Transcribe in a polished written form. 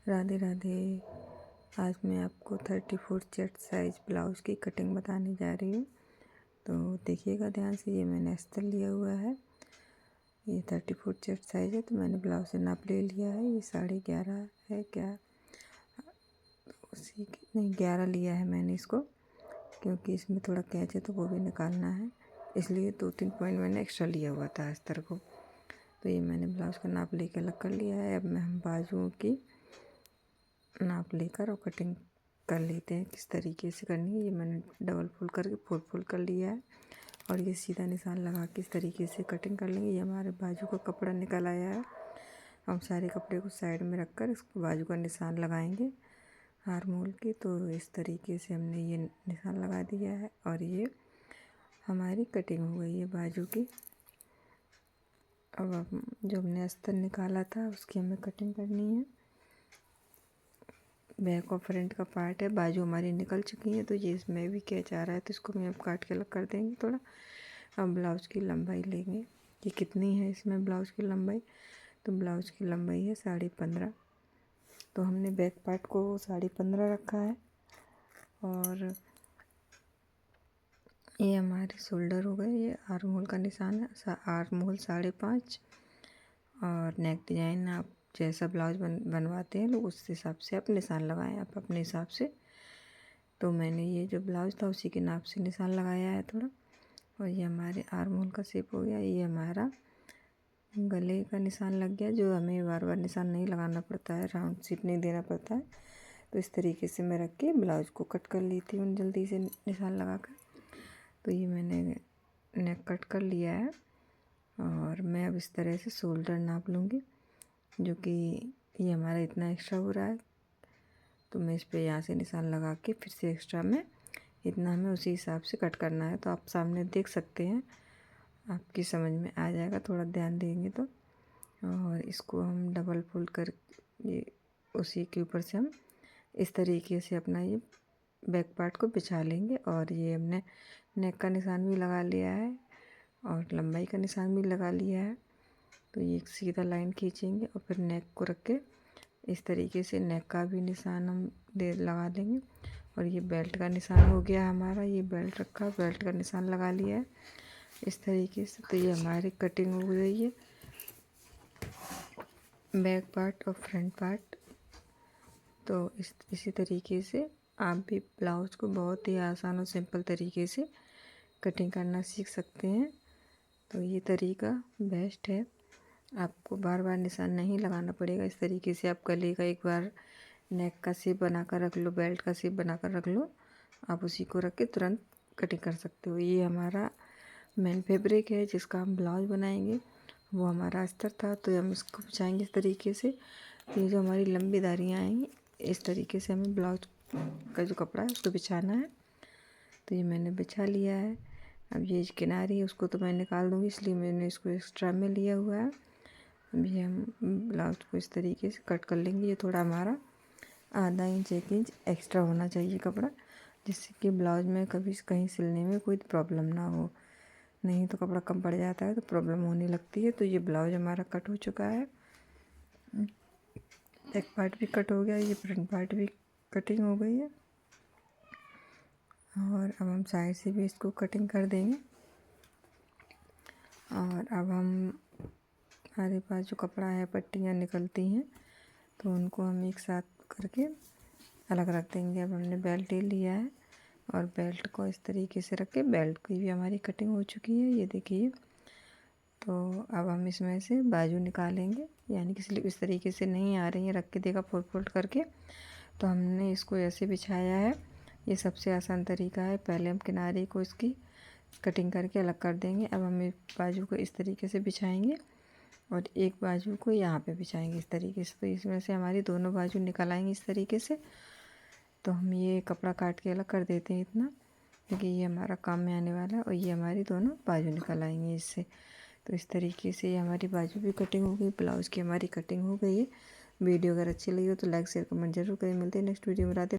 राधे राधे। आज मैं आपको 34 चेस्ट साइज ब्लाउज़ की कटिंग बताने जा रही हूँ। तो देखिएगा ध्यान से। ये मैंने अस्तर लिया हुआ है। ये 34 चेस्ट साइज है, तो मैंने ब्लाउज से नाप ले लिया है। ये 11.5 है क्या, उसी की नहीं 11 लिया है मैंने इसको, क्योंकि इसमें थोड़ा कैच है तो वो भी निकालना है, इसलिए 2-3 पॉइंट मैंने एक्स्ट्रा लिया हुआ था अस्तर को। तो ये मैंने ब्लाउज़ का नाप लेकर अलग कर लिया है। अब मैं हम बाजुओं की नाप लेकर और कटिंग कर लेते हैं किस तरीके से करनी है। ये मैंने डबल फोल्ड करके फोल्ड कर लिया है और ये सीधा निशान लगा के इस तरीके से कटिंग कर लेंगे। ये हमारे बाजू का कपड़ा निकल आया है। हम सारे कपड़े को साइड में रखकर इसको बाजू का निशान लगाएंगे आर्म के। तो इस तरीके से हमने ये निशान लगा दिया है और ये हमारी कटिंग हो गई है बाजू की। अब जो हमने अस्तर निकाला था उसकी हमें कटिंग करनी है। बैक और फ्रंट का पार्ट है, बाजू हमारी निकल चुकी है, तो ये इसमें भी कैच आ रहा है, तो इसको भी हम काट के अलग कर देंगे थोड़ा। अब ब्लाउज़ की लंबाई लेंगे कि कितनी है इसमें ब्लाउज़ की लंबाई। तो ब्लाउज़ की लंबाई है 15.5। तो हमने बैक पार्ट को 15.5 रखा है और ये हमारे शोल्डर हो गए। ये आर्म होल का निशान है, आर्म होल 5.5। और नेक डिज़ाइन आप जैसा ब्लाउज बनवाते हैं लोग उस हिसाब से आप निशान लगाएं, आप अपने हिसाब से। तो मैंने ये जो ब्लाउज था उसी के नाप से निशान लगाया है थोड़ा। और ये हमारे आर्म होल का शेप हो गया। ये हमारा गले का निशान लग गया, जो हमें बार बार निशान नहीं लगाना पड़ता है, राउंड शेप नहीं देना पड़ता है। तो इस तरीके से मैं रख के ब्लाउज को कट कर लेती हूँ जल्दी से निशान लगा कर। तो ये मैंने नेक कट कर लिया है और मैं अब इस तरह से शोल्डर नाप लूँगी, जो कि ये हमारा इतना एक्स्ट्रा हो रहा है। तो मैं इस पे यहाँ से निशान लगा के फिर से एक्स्ट्रा में इतना हमें उसी हिसाब से कट करना है। तो आप सामने देख सकते हैं, आपकी समझ में आ जाएगा थोड़ा ध्यान देंगे तो। और इसको हम डबल फोल्ड कर ये उसी के ऊपर से हम इस तरीके से अपना ये बैक पार्ट को बिछा लेंगे। और ये हमने नेक का निशान भी लगा लिया है और लंबाई का निशान भी लगा लिया है। तो ये एक सीधा लाइन खींचेंगे और फिर नेक को रख के इस तरीके से नेक का भी निशान हम लगा देंगे। और ये बेल्ट का निशान हो गया हमारा, ये बेल्ट रखा, बेल्ट का निशान लगा लिया है इस तरीके से। तो ये हमारी कटिंग हो गई है बैक पार्ट और फ्रंट पार्ट। तो इसी तरीके से आप भी ब्लाउज को बहुत ही आसान और सिंपल तरीके से कटिंग करना सीख सकते हैं। तो ये तरीका बेस्ट है, आपको बार बार निशान नहीं लगाना पड़ेगा। इस तरीके से आप गले का एक बार नेक का शेप बनाकर रख लो, बेल्ट का शेप बनाकर रख लो, आप उसी को रख के तुरंत कटिंग कर सकते हो। ये हमारा मेन फैब्रिक है जिसका हम ब्लाउज बनाएंगे, वो हमारा अस्तर था। तो हम इसको बिछाएंगे इस तरीके से। ये जो हमारी लंबी धारियाँ आएंगी इस तरीके से हमें ब्लाउज का जो कपड़ा है उसको बिछाना है। तो ये मैंने बिछा लिया है। अब ये किनारी है उसको तो मैं निकाल दूँगी, इसलिए मैंने इसको एक्स्ट्रा में लिया हुआ है। अभी हम ब्लाउज को इस तरीके से कट कर लेंगे। ये थोड़ा हमारा आधा इंच 1 इंच एक्स्ट्रा होना चाहिए कपड़ा, जिससे कि ब्लाउज में कभी कहीं सिलने में कोई प्रॉब्लम ना हो, नहीं तो कपड़ा कम पड़ जाता है तो प्रॉब्लम होने लगती है। तो ये ब्लाउज हमारा कट हो चुका है, बैक पार्ट भी कट हो गया, ये फ्रंट पार्ट भी कटिंग हो गई है। और अब हम साइड से भी इसको कटिंग कर देंगे। और अब हम हमारे पास जो कपड़ा है पट्टियाँ निकलती हैं तो उनको हम एक साथ करके अलग रख देंगे। अब हमने बेल्ट ले लिया है और बेल्ट को इस तरीके से रख के बेल्ट की भी हमारी कटिंग हो चुकी है, ये देखिए। तो अब हम इसमें से बाजू निकालेंगे, यानी कि स्लीव इस तरीके से नहीं आ रही है, रख के देखा फोल्ड करके। तो हमने इसको ऐसे बिछाया है, ये सबसे आसान तरीका है। पहले हम किनारे को इसकी कटिंग करके अलग कर देंगे। अब हम एक बाजू को इस तरीके से बिछाएंगे और एक बाजू को यहाँ पे बिछाएंगे इस तरीके से। तो इसमें से हमारी दोनों बाजू निकल आएंगी इस तरीके से। तो हम ये कपड़ा काट के अलग कर देते हैं इतना, क्योंकि ये हमारा काम में आने वाला है। और ये हमारी दोनों बाजू निकल आएंगी इससे। तो इस तरीके से ये हमारी बाजू भी कटिंग हो गई, ब्लाउज़ की हमारी कटिंग हो गई है। वीडियो अगर अच्छी लगी हो तो लाइक शेयर कमेंट जरूर करें। मिलते हैं नेक्स्ट वीडियो में। राधे।